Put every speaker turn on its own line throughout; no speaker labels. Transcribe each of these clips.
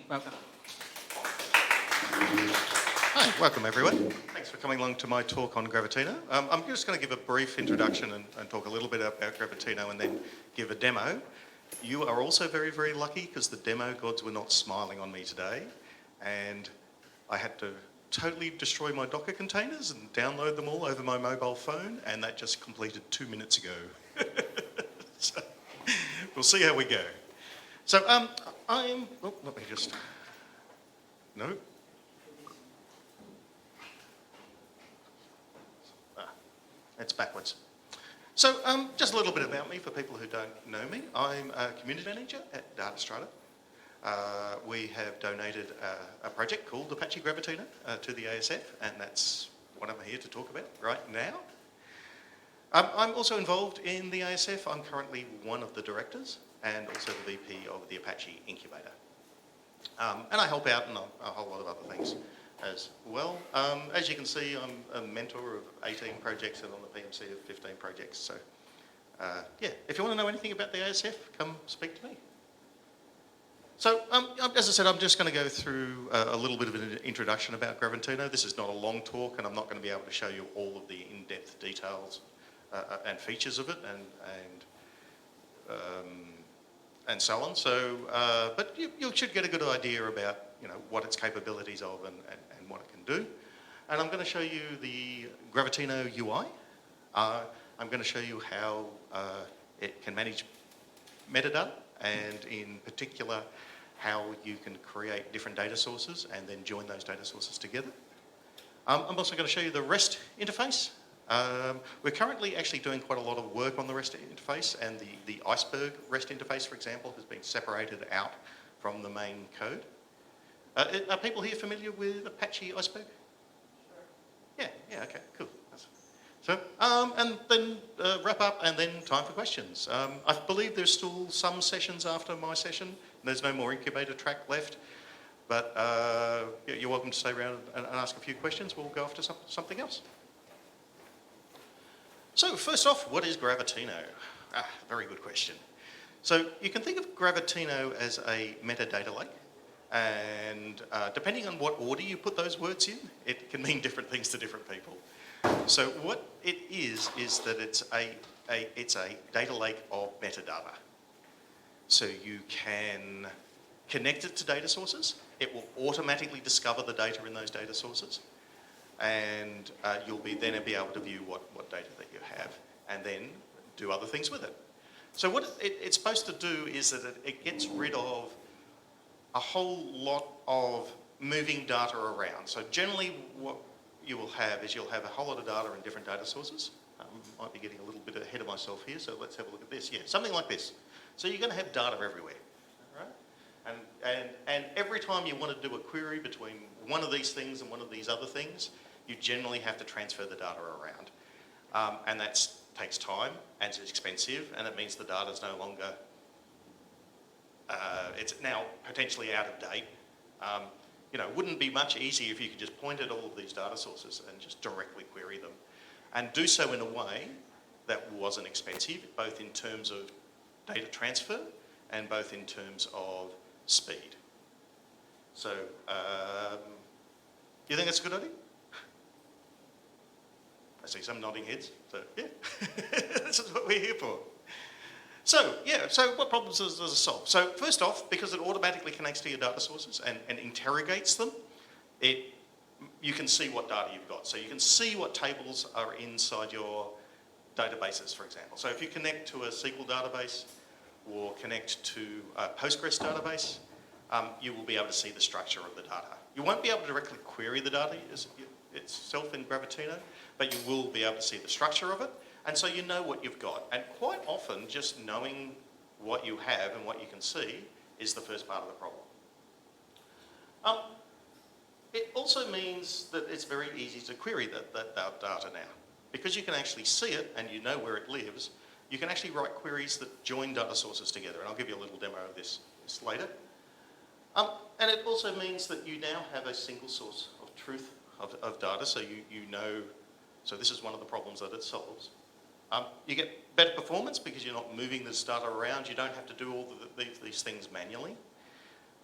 welcome.
Hi, welcome everyone. Thanks for coming along to my talk on Gravitino. I'm just going to give a brief introduction and talk a little bit about Gravitino and then give a demo. You are also very, very lucky because the demo gods were not smiling on me today, and I had to totally destroy my Docker containers and download them all over my mobile phone, and that just completed 2 minutes ago. So we'll see how we go. So let me just, no. It's backwards. So just a little bit about me for people who don't know me. I'm a community manager at Datastrata. We have donated a project called Apache Gravitino to the ASF, and that's what I'm here to talk about right now. I'm also involved in the ASF. I'm currently one of the directors and also the VP of the Apache Incubator. And I help out in a whole lot of other things as well. As you can see, I'm a mentor of 18 projects and on the PMC of 15 projects. So yeah, if you want to know anything about the ASF, come speak to me. So as I said, I'm just going to go through a little bit of an introduction about Gravitino. This is not a long talk, and I'm not going to be able to show you all of the in-depth details and features of it and so on. So, but you should get a good idea about what its capabilities of and what it can do. And I'm going to show you the Gravitino UI. I'm going to show you how it can manage metadata, and in particular how you can create different data sources and then join those data sources together. I'm also going to show you the REST interface. We're currently actually doing quite a lot of work on the REST interface, and the Iceberg REST interface, for example, has been separated out from the main code. Are people here familiar with Apache Iceberg? Sure. Yeah, okay, cool. So, and then wrap up, and then time for questions. I believe there's still some sessions after my session. There's no more Incubator Track left, but yeah, you're welcome to stay around and ask a few questions. We'll go off to something else. So first off, what is Gravitino? Very good question. So you can think of Gravitino as a metadata lake, and depending on what order you put those words in, it can mean different things to different people. So what it is that it's a data lake of metadata. So you can connect it to data sources. It will automatically discover the data in those data sources, and you'll then be able to view what data that you have and then do other things with it. So what it's supposed to do is that it gets rid of a whole lot of moving data around. So generally what you will have is you'll have a whole lot of data in different data sources. Might be getting a little bit ahead of myself here, so let's have a look at this. Yeah, something like this. So you're going to have data everywhere, right? And every time you want to do a query between one of these things and one of these other things, you generally have to transfer the data around. And that takes time, and it's expensive, and it means the data is no longer, it's now potentially out of date. It wouldn't be much easier if you could just point at all of these data sources and just directly query them, and do so in a way that wasn't expensive, both in terms of data transfer and both in terms of speed. So, you think that's a good idea? I see some nodding heads, so yeah, this is what we're here for. So, yeah, so what problems does it solve? So first off, because it automatically connects to your data sources and interrogates them, you can see what data you've got. So you can see what tables are inside your databases, for example. So if you connect to a SQL database or connect to a Postgres database, you will be able to see the structure of the data. You won't be able to directly query the data itself in Gravitino, but you will be able to see the structure of it. And so you know what you've got. And quite often, just knowing what you have and what you can see is the first part of the problem. It also means that it's very easy to query that data now. Because you can actually see it and you know where it lives, you can actually write queries that join data sources together. And I'll give you a little demo of this later. And it also means that you now have a single source of truth of data, so you know, so this is one of the problems that it solves. You get better performance because you're not moving this data around. You don't have to do all these things manually.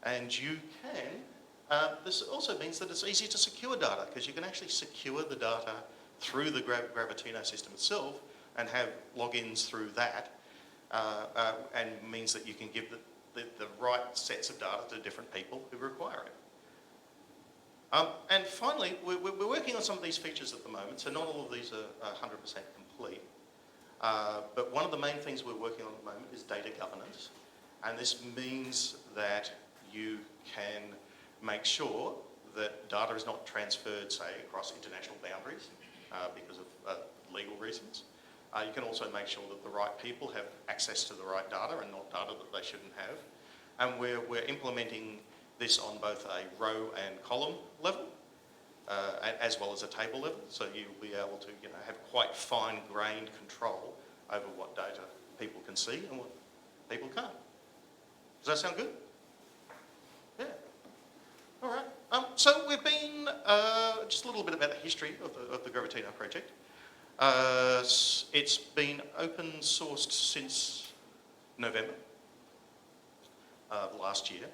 And you can, this also means that it's easy to secure data because you can actually secure the data through the Gravitino system itself and have logins through that, and means that you can give the right sets of data to different people who require it. And finally, we're working on some of these features at the moment, so not all of these are 100% complete. But one of the main things we're working on at the moment is data governance. And this means that you can make sure that data is not transferred, say, across international boundaries because of legal reasons. You can also make sure that the right people have access to the right data and not data that they shouldn't have. And we're implementing this on both a row and column level, as well as a table level. So you'll be able to have quite fine-grained control over what data people can see and what people can't. Does that sound good? Yeah. All right. So we've been, just a little bit about the history of the Gravitino project. It's been open sourced since November last year.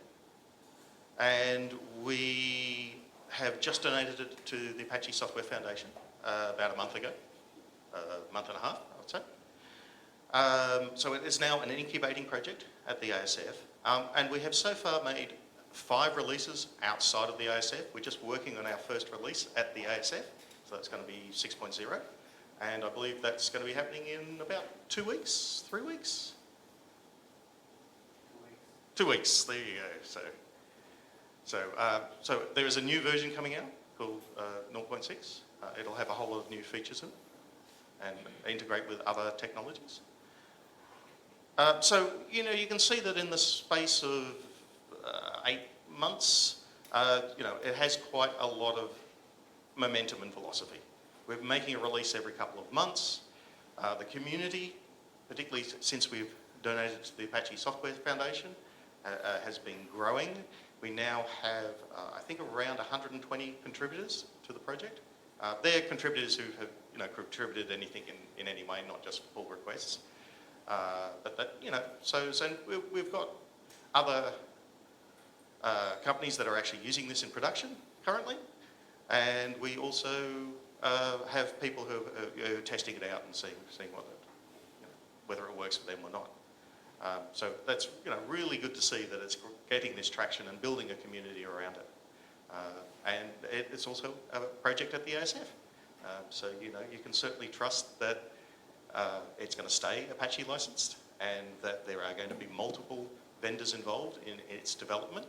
And we have just donated it to the Apache Software Foundation about a month ago, a month and a half, I would say. So it is now an incubating project at the ASF. And we have so far made 5 releases outside of the ASF. We're just working on our first release at the ASF. So that's going to be 6.0. And I believe that's going to be happening in about 2 weeks, 3 weeks? 2 weeks, there you go. So there is a new version coming out called 0.6. It'll have a whole lot of new features in it and integrate with other technologies. So, you can see that in the space of 8 months, it has quite a lot of momentum and velocity. We're making a release every couple of months. The community, particularly since we've donated to the Apache Software Foundation, has been growing. We now have, I think, around 120 contributors to the project. They're contributors who have, contributed anything in any way, not just pull requests. So we've got other companies that are actually using this in production currently, and we also have people who are testing it out and seeing whether it works for them or not. So that's really good to see that it's getting this traction and building a community around it. And it's also a project at the ASF. So you can certainly trust that it's going to stay Apache licensed and that there are going to be multiple vendors involved in its development.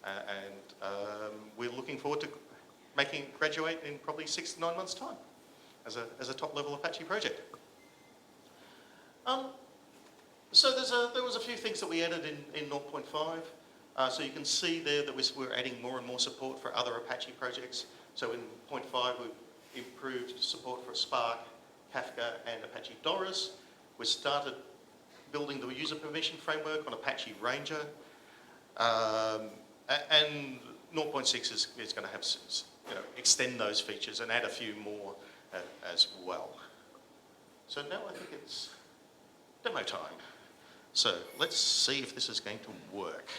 And we're looking forward to making it graduate in probably 6 to 9 months' time as a top-level Apache project. So there was a few things that we added in 0.5. So you can see there that we're adding more and more support for other Apache projects. So in 0.5 we've improved support for Spark, Kafka and Apache Doris. We started building the user permission framework on Apache Ranger. And 0.6 is going to have, extend those features and add a few more as well. So now I think it's demo time. So let's see if this is going to work.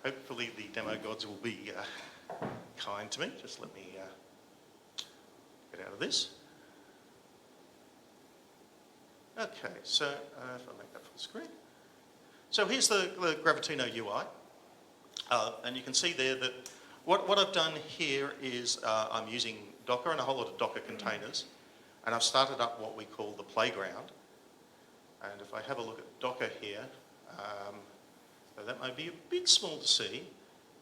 Hopefully the demo gods will be kind to me. Just let me get out of this. Okay, so if I make that full screen. So here's the Gravitino UI. And you can see there that what I've done here is I'm using Docker and a whole lot of Docker containers. And I've started up what we call the playground. And if I have a look at Docker here, that might be a bit small to see.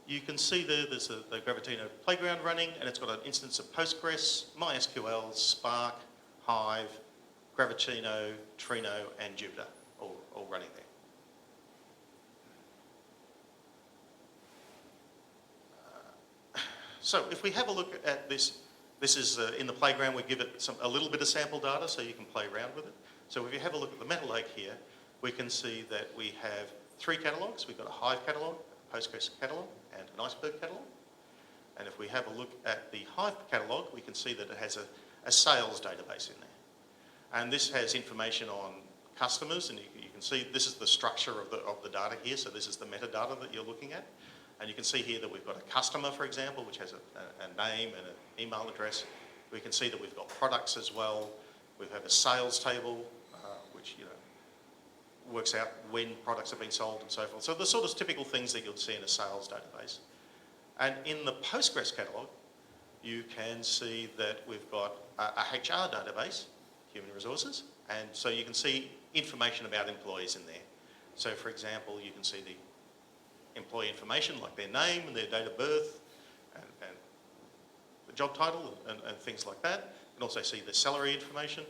You can see there's the Gravitino playground running, and it's got an instance of Postgres, MySQL, Spark, Hive, Gravitino, Trino, and Jupyter all running there. So if we have a look at this, this is in the playground. We give it a little bit of sample data so you can play around with it. So if you have a look at the Metalake here, we can see that we have 3 catalogs. We've got a Hive catalog, a Postgres catalog, and an Iceberg catalog. And if we have a look at the Hive catalog, we can see that it has a sales database in there. And this has information on customers, and you can see this is the structure of the data here. So this is the metadata that you're looking at. And you can see here that we've got a customer, for example, which has a name and an email address. We can see that we've got products as well. We have a sales table, which works out when products have been sold and so forth. So the sort of typical things that you'd see in a sales database. And in the Postgres catalogue, you can see that we've got a HR database, human resources, and so you can see information about employees in there. So for example, you can see the employee information like their name and their date of birth and the job title and things like that. You can also see the salary information.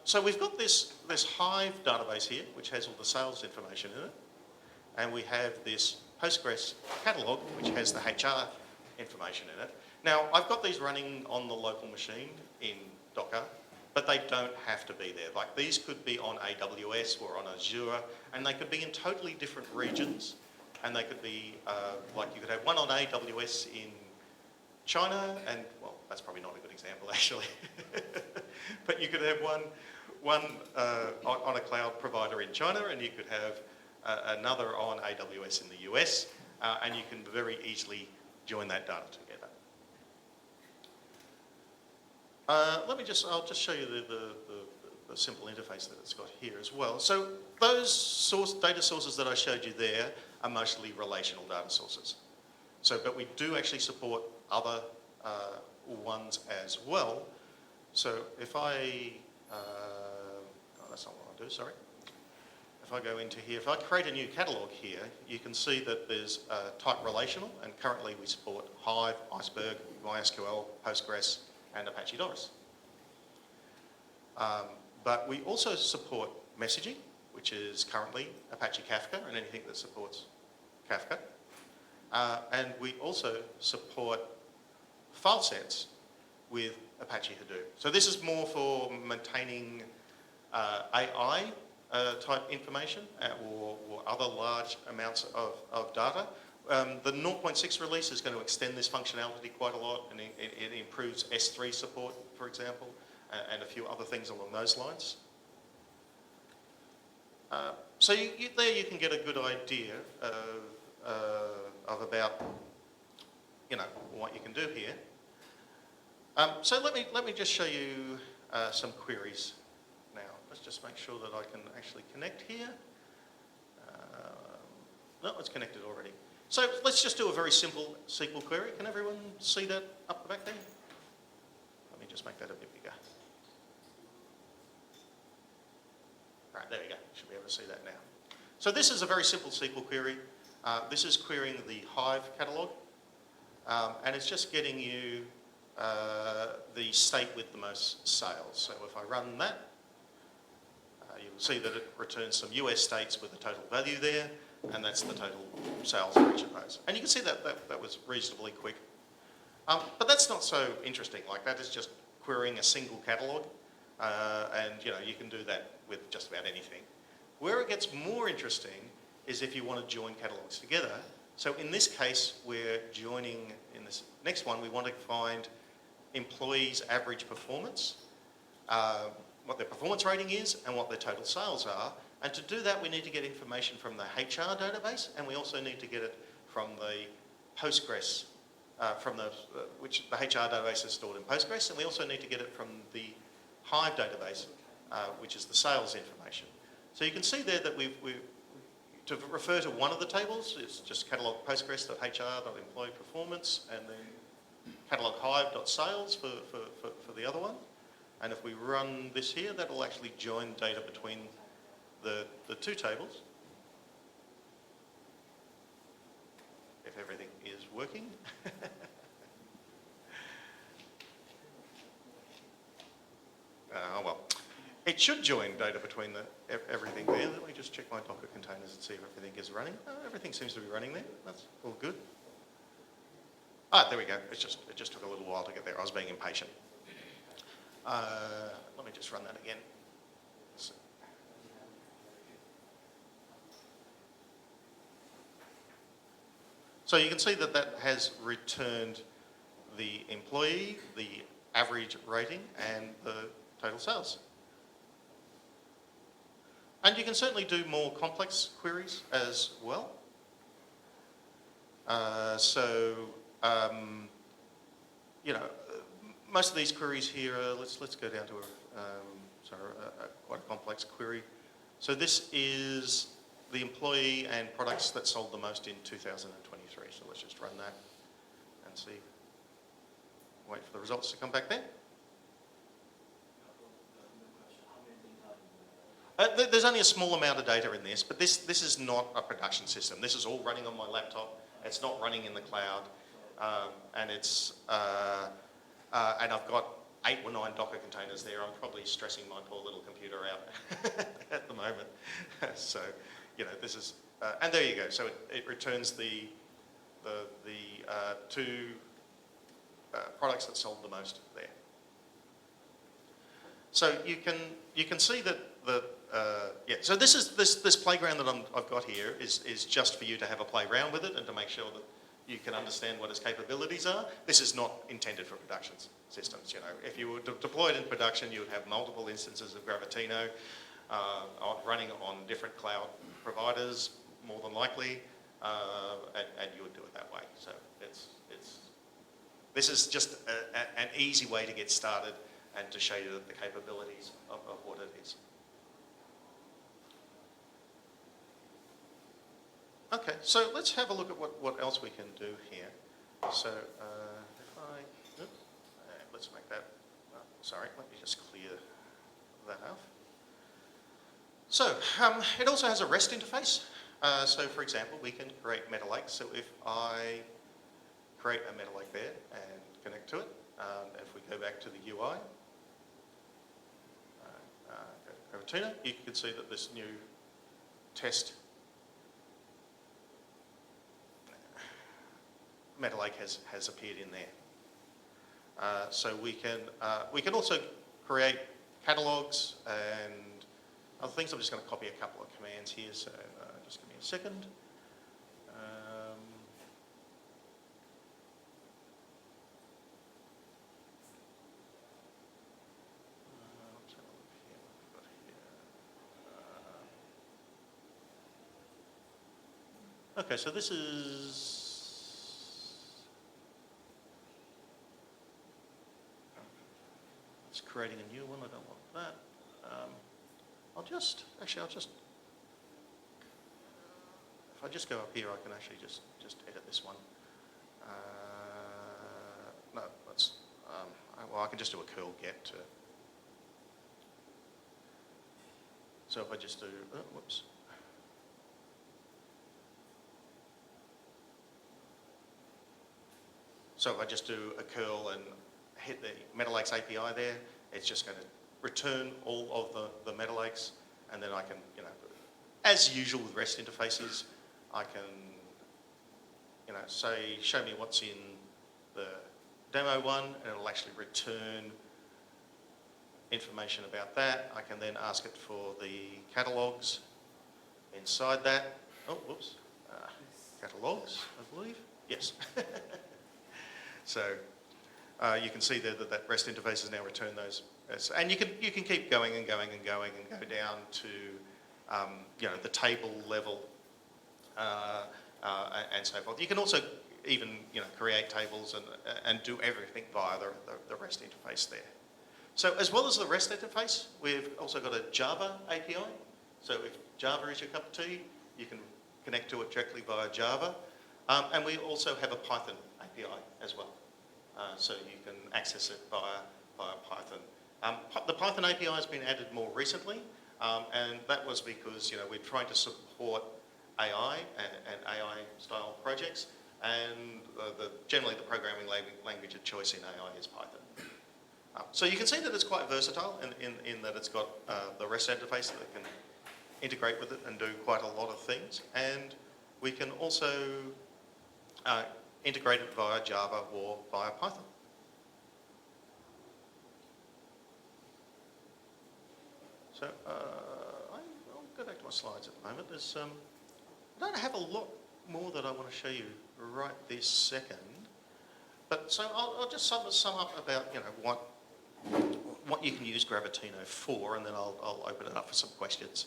So we've got this Hive database here, which has all the sales information in it. And we have this Postgres catalogue, which has the HR information in it. Now, I've got these running on the local machine in Docker, but they don't have to be there. Like these could be on AWS or on Azure, and they could be in totally different regions. And they could be, like you could have one on AWS in China, and well, that's probably not a good example actually. But you could have one on a cloud provider in China, and you could have another on AWS in the US, and you can very easily join that data together. I'll just show you the simple interface that it's got here as well. So those data sources that I showed you there are mostly relational data sources. So, but we do actually support other ones as well. So if I, that's not what I'll do, sorry. If I go into here, if I create a new catalogue here, you can see that there's type relational, and currently we support Hive, Iceberg, MySQL, Postgres, and Apache Doris. But we also support messaging, which is currently Apache Kafka and anything that supports Kafka. And we also support file sets with Apache Hadoop. So this is more for maintaining AI type information or other large amounts of data. The 0.6 release is going to extend this functionality quite a lot, and it improves S3 support, for example, and a few other things along those lines. So there you can get a good idea of about what you can do here. So let me just show you some queries now. Let's just make sure that I can actually connect here. No, it's connected already. So let's just do a very simple SQL query. Can everyone see that up the back there? Let me just make that a bit bigger. Right, there we go. Should be able to see that now. So this is a very simple SQL query. This is querying the Hive catalogue, and it's just getting you the state with the most sales. So if I run that, you'll see that it returns some US states with the total value there, and that's the total sales for each of those. And you can see that was reasonably quick. But that's not so interesting. Like that is just querying a single catalogue, and you can do that with just about anything. Where it gets more interesting is if you want to join catalogues together. So in this case, we're joining, in this next one, we want to find employees' average performance, what their performance rating is, and what their total sales are. And to do that, we need to get information from the HR database, and we also need to get it from the Postgres, which the HR database is stored in Postgres, and we also need to get it from the Hive database, which is the sales information. So you can see there that to refer to one of the tables, it's just catalog postgres.hr.employee performance, and then catalog hive.sales for the other one. And if we run this here, that'll actually join data between the two tables. If everything is working. Oh well. It should join data between everything there. Let me just check my Docker containers and see if everything is running. Oh, everything seems to be running there. That's all good. Ah, there we go. It just took a little while to get there. I was being impatient. Let me just run that again. So you can see that has returned the employee, the average rating, and the total sales. And you can certainly do more complex queries as well. You know, most of these queries here are, let's go down to quite a complex query. So this is the employee and products that sold the most in 2023. So let's just run that and see. Wait for the results to come back there. There's only a small amount of data in this, but this is not a production system. This is all running on my laptop. It's not running in the cloud, and I've got 8 or 9 Docker containers there. I'm probably stressing my poor little computer out at the moment. So, you know, this is, and there you go. So it returns the 2 products that sold the most there. So you can see that so this playground that I've got here is just for you to have a play around with it and to make sure that you can understand what its capabilities are. This is not intended for production systems. You know, if you were to deploy it in production, you would have multiple instances of Gravitino running on different cloud providers, more than likely, and you would do it that way. So this is just an easy way to get started and to show you the capabilities of what it is. Okay, so let's have a look at what else we can do here. So let's make that, sorry, let me just clear that off. So it also has a REST interface. So for example, we can create meta lakes. So if I create a meta lake there and connect to it, if we go back to the UI, go to Gravitino, you can see that this new test meta lake has appeared in there. So we can also create catalogs and other things. I'm just going to copy a couple of commands here, so just give me a second. Okay, so this is creating a new one. I don't want that. If I just go up here, I can actually just edit this one. No, let's, well, I can just do a curl get to. So if I just do, whoops. So if I just do a curl and hit the Meta Lakes API there, it's just going to return all of the Meta Lakes, and then I can, you know, as usual with REST interfaces, I can, you know, say, show me what's in the demo one, and it'll actually return information about that. I can then ask it for the catalogs inside that. Oh, whoops. Catalogs, I believe. Yes. So you can see there that REST interface has now returned those, and you can keep going and going and going and go down to you know, the table level and so forth. You can also even, you know, create tables and do everything via the REST interface there. So as well as the REST interface, we've also got a Java API. So if Java is your cup of tea, you can connect to it directly via Java. And we also have a Python API as well. So you can access it via Python. The Python API has been added more recently, and that was because, you know, we're trying to support AI and AI style projects, and generally the programming language of choice in AI is Python. So you can see that it's quite versatile in that it's got the REST interface that can integrate with it and do quite a lot of things, and we can also integrate it via Java or via Python. So I'll go back to my slides at the moment. There's, I don't have a lot more that I want to show you right this second, but so I'll just sum up about, you know, what you can use Gravitino for, and then I'll open it up for some questions.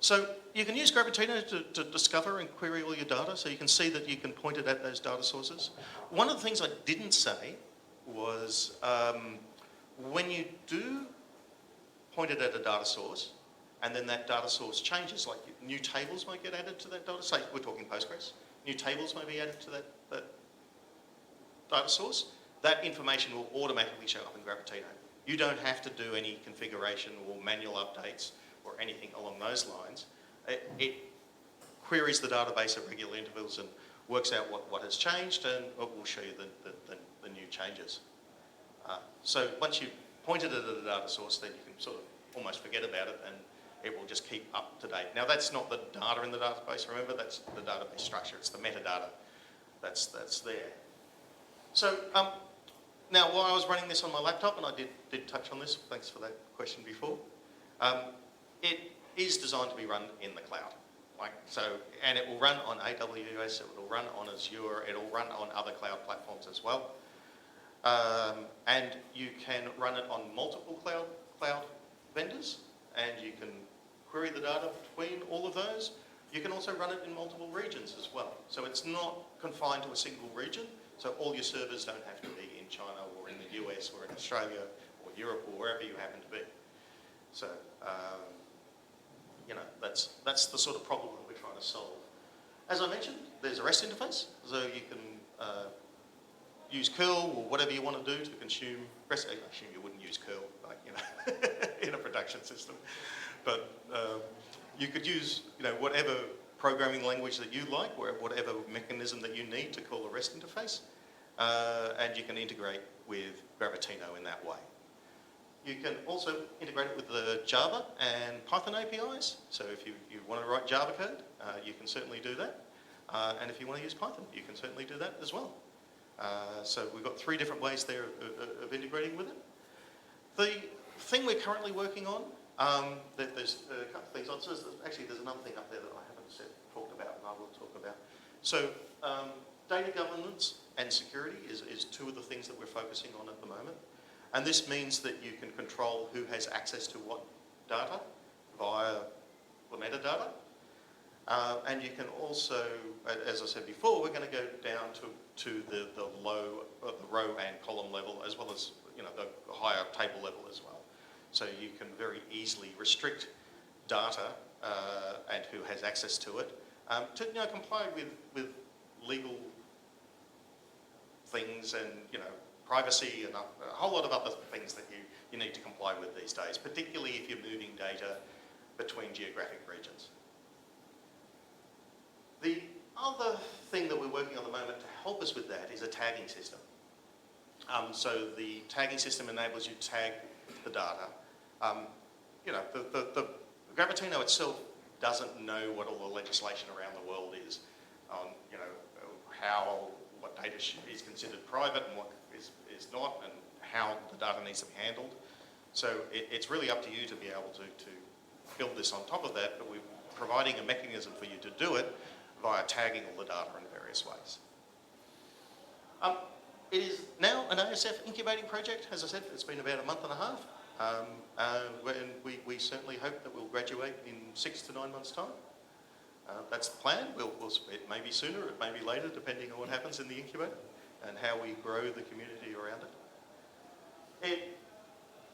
So you can use Gravitino to discover and query all your data, so you can see that you can point it at those data sources. One of the things I didn't say was when you do point it at a data source, and then that data source changes, like new tables might get added to that data, say we're talking Postgres, new tables may be added to that data source, that information will automatically show up in Gravitino. You don't have to do any configuration or manual updates or anything along those lines. It queries the database at regular intervals and works out what has changed, and it will show you the new changes. So once you've pointed it at a data source, then you can sort of almost forget about it, and it will just keep up to date. Now that's not the data in the database, remember, that's the database structure, it's the metadata that's there. So now while I was running this on my laptop, and I did touch on this, thanks for that question before, it is designed to be run in the cloud. And it will run on AWS, it will run on Azure, it will run on other cloud platforms as well. And you can run it on multiple cloud vendors, and you can query the data between all of those. You can also run it in multiple regions as well. So it's not confined to a single region, so all your servers don't have to be in China or in the US or in Australia or Europe or wherever you happen to be. So, you know, that's the sort of problem that we're trying to solve. As I mentioned, there's a REST interface, so you can use curl or whatever you want to do to consume REST. I assume you wouldn't use curl, like, you know, in a production system, but you could use, you know, whatever programming language that you like, or whatever mechanism that you need to call a REST interface, and you can integrate with Gravitino in that way. You can also integrate it with the Java and Python APIs. So if you want to write Java code, you can certainly do that. And if you want to use Python, you can certainly do that as well. So we've got 3 different ways there of integrating with it. The thing we're currently working on, there's a couple of things. Actually, there's another thing up there that I haven't talked about, and I will talk about. So data governance and security is 2 of the things that we're focusing on at the moment. And this means that you can control who has access to what data via the metadata. And you can also, as I said before, we're going to go down to the row and column level, as well as, you know, the higher table level as well. So you can very easily restrict data and who has access to it to, you know, comply with legal things and, you know, privacy and a whole lot of other things that you need to comply with these days, particularly if you're moving data between geographic regions. The other thing that we're working on at the moment to help us with that is a tagging system. So the tagging system enables you to tag the data. You know, the Gravitino itself doesn't know what all the legislation around the world is on, you know, what data is considered private and what is not, and how the data needs to be handled. So it's really up to you to be able to build this on top of that, but we're providing a mechanism for you to do it via tagging all the data in various ways. It is now an ASF incubating project. As I said, it's been about a month and a half. And we certainly hope that we'll graduate in 6 to 9 months' time. That's the plan. It may be sooner, it may be later, depending on what happens in the incubator and how we grow the community around it. It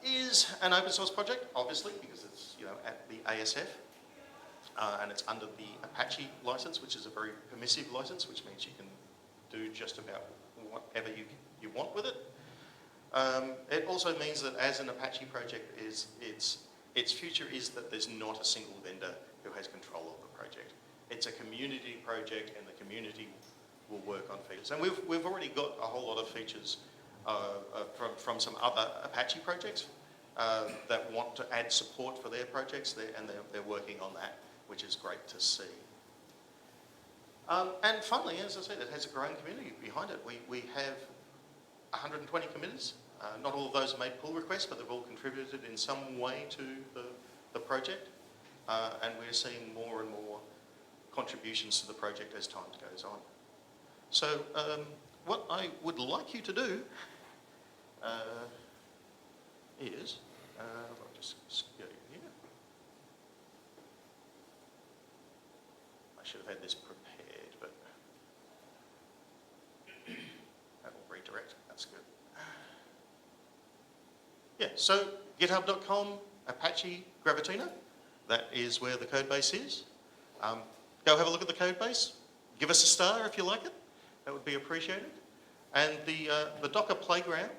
is an open source project, obviously, because it's, you know, at the ASF, and it's under the Apache license, which is a very permissive license, which means you can do just about whatever you want with it. It also means that as an Apache project, its future is that there's not a single vendor who has control of the project. It's a community project, and the community will work on features. And we've already got a whole lot of features from some other Apache projects that want to add support for their projects, and they're working on that, which is great to see. And finally, as I said, it has a growing community behind it. We have 120 committers. Not all of those have made pull requests, but they've all contributed in some way to the project. And we're seeing more and more contributions to the project as time goes on. So what I would like you to do is, I'll just go here. should have had this prepared, but that'll redirect. That's good. Yeah, so github.com, Apache, Gravitino. That is where the code base is. Go have a look at the code base. Give us a star if you like it. That would be appreciated. And the Docker playground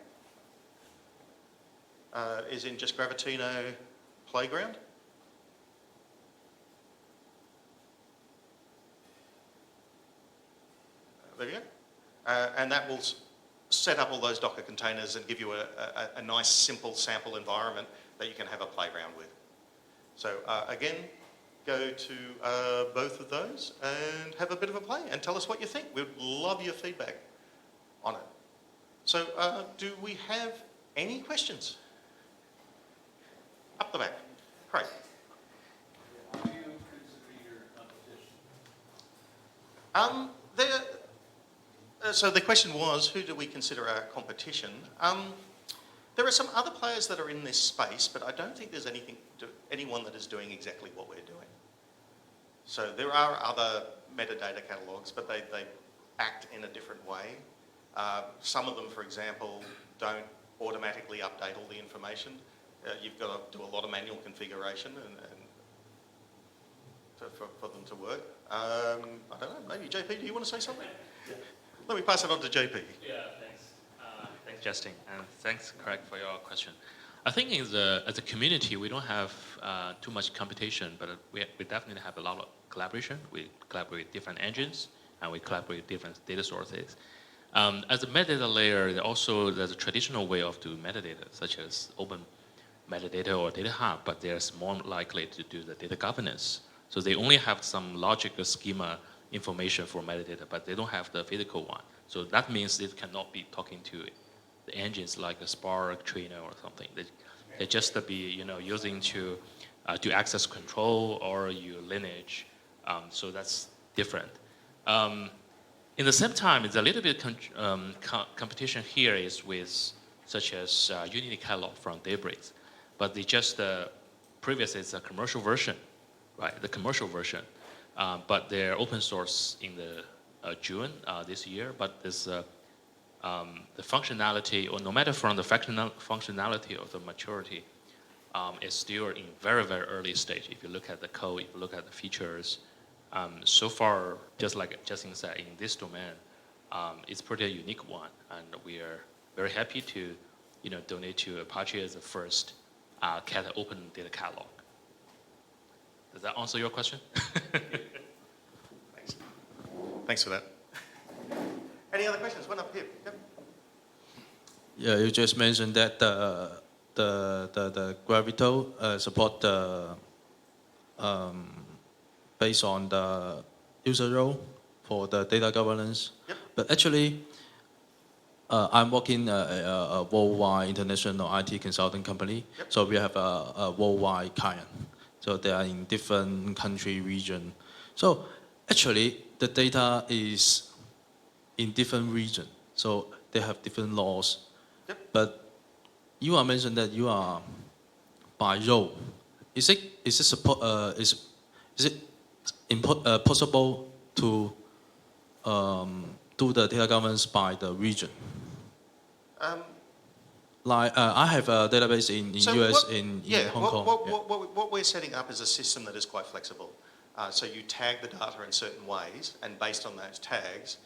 is in just Gravitino playground. There you go. And that will set up all those Docker containers and give you a nice, simple sample environment that you can have a playground with. So again, go to both of those and have a bit of a play and tell us what you think. We'd love your feedback on it. So do we have any questions? Up the back. Craig.
How do you consider your competition?
So the question was, who do we consider our competition? There are some other players that are in this space, but I don't think there's anyone that is doing exactly what we're doing. So there are other metadata catalogs, but they act in a different way. Some of them, for example, don't automatically update all the information. You've got to do a lot of manual configuration for them to work. I don't know, maybe JP, do you want to say something? Yeah. Let me pass it on to JP.
Yeah, thanks. Thanks, Justin, and thanks, Craig, for your question. I think as a community, we don't have too much competition, but we definitely have a lot of collaboration. We collaborate with different engines, and we collaborate with different data sources. As a metadata layer, there's a traditional way of doing metadata, such as open metadata or data hub, but they're more likely to do the data governance. So they only have some logical schema information for metadata, but they don't have the physical one. So that means it cannot be talking to the engines like a Spark, Trino, or something. They just be using to do access control or your lineage. So that's different. In the same time, it's a little bit competition here is with such as Unity catalog from Databricks, but they just previously it's a commercial version, right? The commercial version. But they're open source in the June this year. But this the functionality, or no matter from the functionality or the maturity, is still in very, very early stage. If you look at the code, if you look at the features, so far, just like Justin said, in this domain, it's pretty a unique one, and we are very happy to, donate to Apache as the first open data catalog. Does that answer your question?
Thanks. Thanks for that. Any other questions? One up here. Yep.
Yeah, you just mentioned that the Gravito support based on the user role for the data governance.
Yep.
But actually, I'm working a worldwide international IT consulting company.
Yep.
So we have a worldwide client. So they are in different country region. So actually, the data is in different region. So they have different laws.
Yep.
But you are mentioned that you are by role. Is it possible to do the data governance by the region? Like I have a database in US, in Hong Kong.
What we're setting up is a system that is quite flexible. So you tag the data in certain ways, and based on those tags,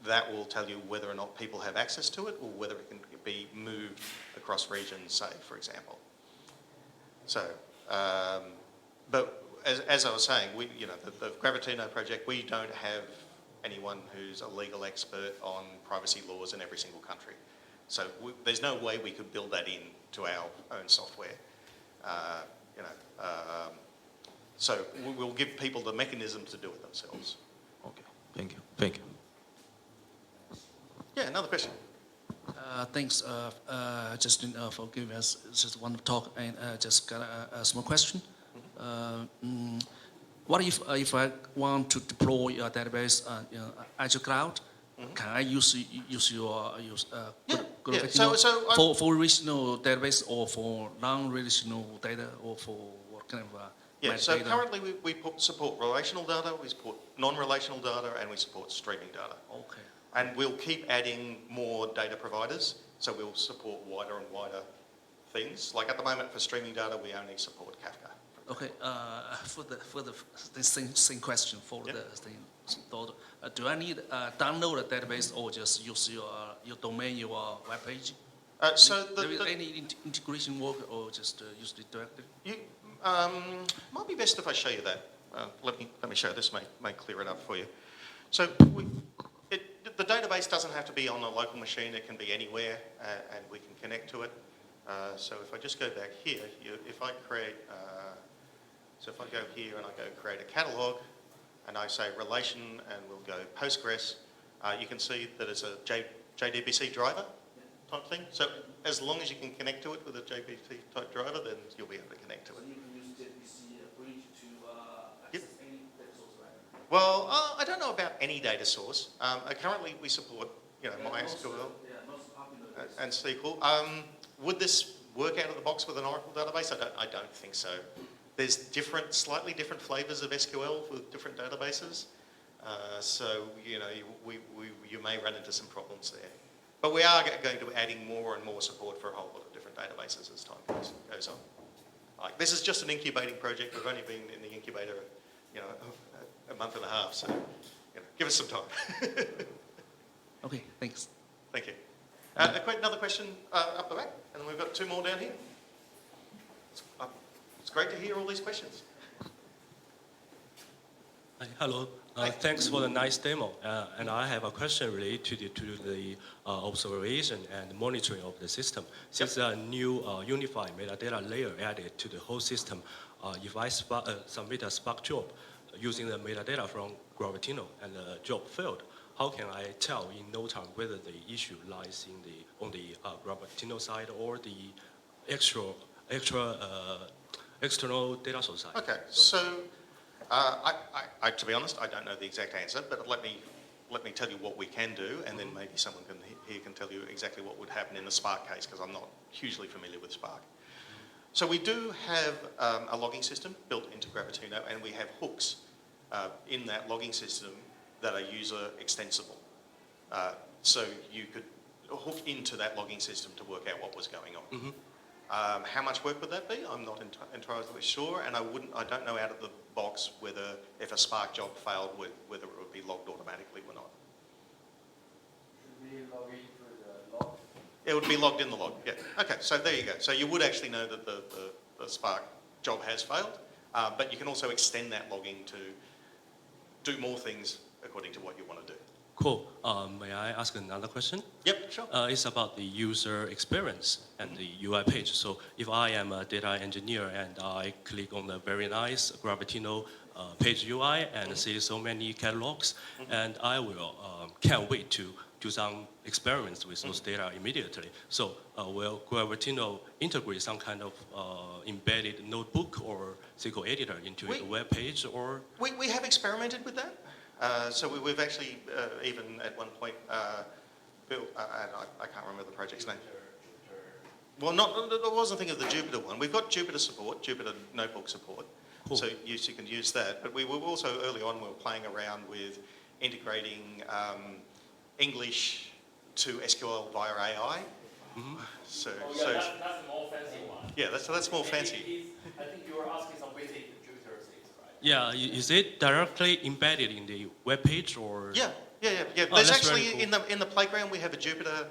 that will tell you whether or not people have access to it, or whether it can be moved across regions, say, for example. So, but as I was saying, the Gravitino project, we don't have anyone who's a legal expert on privacy laws in every single country. So there's no way we could build that in to our own software. So we'll give people the mechanism to do it themselves.
Okay, thank you. Thank you.
Yeah, another question.
Thanks, Justin, for giving us just one talk, and just got a small question. What if I want to deploy your database on Azure Cloud? Can I use your Gravitino for relational database, or for non-relational data, or for what kind of
Yeah, so
metadata?
currently we support relational data, we support non-relational data, and we support streaming data.
Okay.
And we'll keep adding more data providers, so we'll support wider and wider things. Like at the moment for streaming data, we only support Kafka.
Okay, for the same question for
Yep.
the same thought. Do I need download a database or just use your domain, your web page?
So
There is any integration work or just use it directly?
you, might be best if I show you that. Let me show you. This may clear it up for you. So the database doesn't have to be on a local machine. It can be anywhere, and we can connect to it. So if I just go back here, if I create, so if I go here and I go create a catalog, and I say relation, and we'll go Postgres, you can see that it's a JDBC driver type thing. So as long as you can connect to it with a JDBC type driver, then you'll be able to connect to it.
So you can use JDBC bridge to access any data source, right?
Well, I don't know about any data source. Currently, we support, MySQL
Most popular.
and SQL. Would this work out of the box with an Oracle database? I don't think so. There's slightly different flavors of SQL with different databases. So, you may run into some problems there. But we are going to be adding more and more support for a whole lot of different databases as time goes on. Like, this is just an incubating project. We've only been in the incubator, a month and a half. So, give us some time.
Okay, thanks.
Thank you. Another question up the back, and then we've got two more down here. It's great to hear all these questions.
Hi, hello.
Hi.
Thanks for the nice demo. And I have a question related to the observation and monitoring of the system. Since a new unified metadata layer added to the whole system, if I submit a Spark job using the metadata from Gravitino and the job failed, how can I tell in no time whether the issue lies on the Gravitino side or the external data source side?
Okay, so to be honest, I don't know the exact answer, but let me tell you what we can do, and then maybe someone here can tell you exactly what would happen in the Spark case, because I'm not hugely familiar with Spark. So we do have a logging system built into Gravitino, and we have hooks in that logging system that are user extensible. So you could hook into that logging system to work out what was going on.
Mm-hmm.
How much work would that be? I'm not entirely sure, and I don't know out of the box whether if a Spark job failed, whether it would be logged automatically or not.
Should we log in for the log?
It would be logged in the log, yeah. Okay, so there you go. So you would actually know that the Spark job has failed, but you can also extend that logging to do more things according to what you want to do.
Cool. May I ask another question?
Yep, sure.
It's about the user experience and the UI page. So if I am a data engineer and I click on the very nice Gravitino page UI and see so many catalogs, and I will can't wait to do some experiments with those data immediately. So will Gravitino integrate some kind of embedded notebook or SQL editor into the web page, or?
We have experimented with that. So we've actually even at one point built, I can't remember the project's name. Well, I wasn't thinking of the Jupyter one. We've got Jupyter support, Jupyter notebook support.
Cool.
So you can use that. But we were also, early on, we were playing around with integrating English to SQL via AI.
Mm-hmm.
So
That's a more fancy one.
yeah, that's more fancy.
I think you were asking some basic Jupyter things, right?
Yeah, is it directly embedded in the web page, or?
Yeah.
Oh,
There's
that's
actually
very cool.
in the playground we have a Jupyter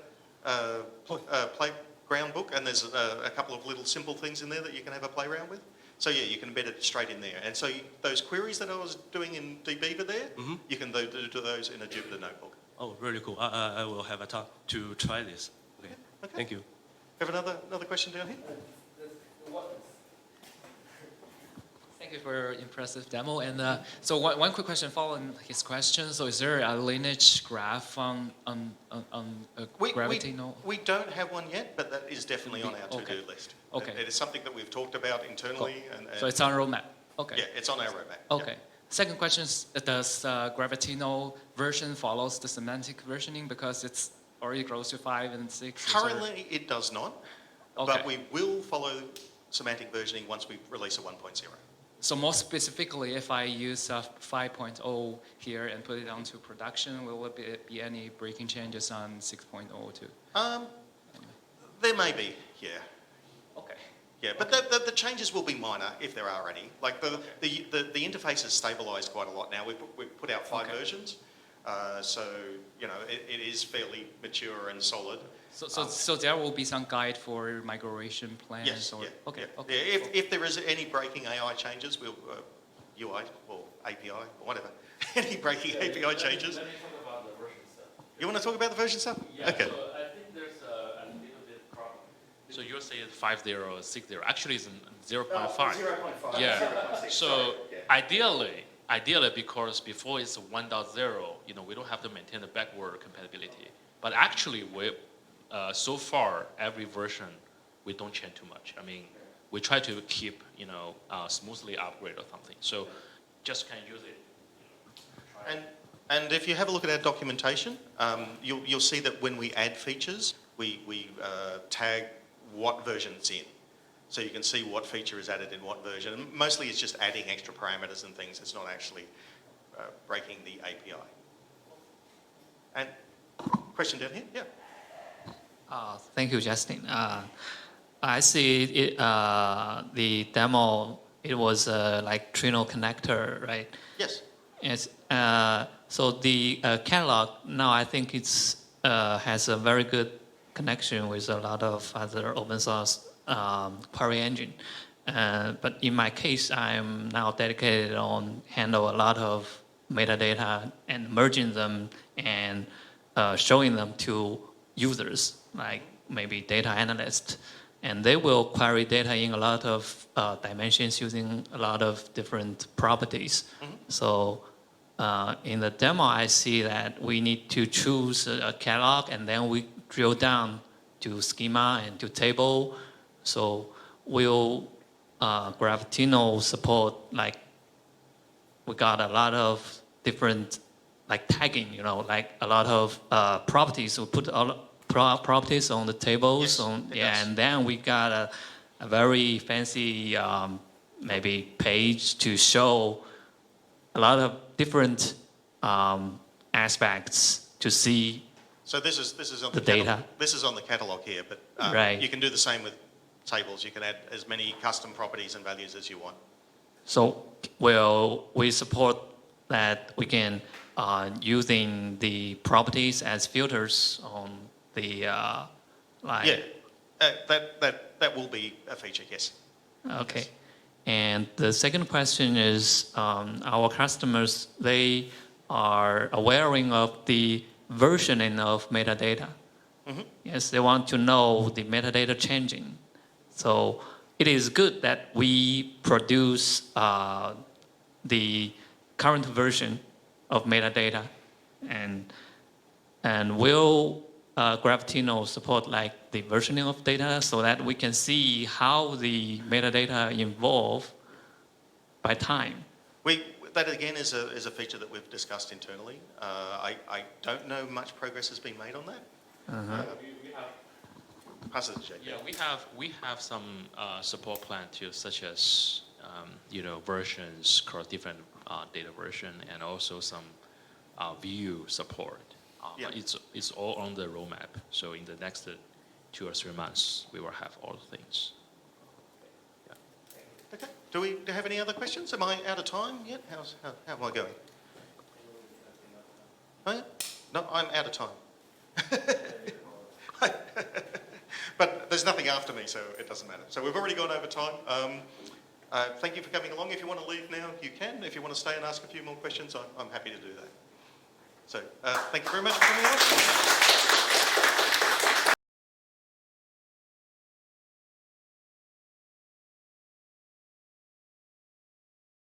playground book, and there's a couple of little simple things in there that you can have a play around with. So yeah, you can embed it straight in there. And so those queries that I was doing in dbeaver there,
Mhm.
you can do those in a Jupyter notebook.
Oh, really cool. I will have a time to try this. Okay.
Okay.
Thank you.
Have another question down here?
Thank you for your impressive demo. And so one quick question following his question. So is there a lineage graph on Gravitino?
We don't have one yet, but that is definitely on our to-do
Okay.
list.
Okay.
It is something that we've talked about internally. And
So it's on roadmap. Okay.
yeah, it's on our roadmap.
Okay. Second question is, does Gravitino version follows the semantic versioning because it's already grows to 5 and 6? Is there-
Currently, it does not,
Okay.
but we will follow semantic versioning once we release a 1.0.
So more specifically, if I use 5.0 here and put it onto production, will there be any breaking changes on 6.0 too?
There may be, yeah.
Okay.
Yeah, but the changes will be minor if there are any. Like the interface has stabilised quite a lot now. We put out 5 versions, so you know it is fairly mature and solid.
So there will be some guide for migration plans.
Yes,
or,
yeah,
okay.
yeah.
Okay.
Yeah, if there is any breaking AI changes, we'll UI or API or whatever. Any breaking API changes.
Let me talk about the version stuff.
You want to talk about the version stuff?
Yeah,
Okay.
so I think there's a little bit problem.
So you're saying 50 or 60. Actually, it's 0.5.
0.5.
Yeah.
0.6,
So
sorry, yeah.
ideally, because before it's 1.0, you know, we don't have to maintain the backward compatibility. But actually, so far every version we don't change too much. I mean, we try to keep smoothly upgrade or something. So just can use it.
And if you have a look at our documentation, you'll see that when we add features, we tag what version it's in. So you can see what feature is added in what version. And mostly it's just adding extra parameters and things. It's not actually breaking the API. And question down here? Yeah.
Thank you, Justin. I see it, the demo, it was like Trino connector, right?
Yes.
Yes. So the catalog now I think it's has a very good connection with a lot of other open source query engine. But in my case, I'm now dedicated on handle a lot of metadata and merging them and showing them to users, like maybe data analysts. And they will query data in a lot of dimensions using a lot of different properties.
Mm-hmm.
So in the demo, I see that we need to choose a catalog and then we drill down to schema and to table. So will Gravitino support, like, we got a lot of different, like tagging, like a lot of properties. We put all properties on the tables,
Yes,
and then we got a very fancy maybe page to show a lot of different aspects to see.
So this is on
the
catalog.
data.
This is on the catalog here, but
Right.
you can do the same with tables. You can add as many custom properties and values as you want.
So will we support that we can using the properties as filters on the like?
Yeah, that will be a feature. Yes.
Okay.
Yes.
And the second question is, our customers, they are aware of the versioning of metadata.
Mm-hmm.
Yes, they want to know the metadata changing. So it is good that we produce the current version of metadata, and will Gravitino support like the versioning of data so that we can see how the metadata evolve by time?
That again is a feature that we've discussed internally. I don't know much progress has been made on that.
We have
Pass it to JP.
Yeah, we have some support plan too, such as versions across different data version, and also some view support.
Yeah.
It's all on the roadmap. So in the next 2 or 3 months, we will have all the things.
Okay. Do we have any other questions? Am I out of time yet? How am I going? Oh yeah? No, I'm out of time. But there's nothing after me, so it doesn't matter. So we've already gone over time. Thank you for coming along. If you want to leave now, you can. If you want to stay and ask a few more questions, I'm happy to do that. So thank you very much for coming along.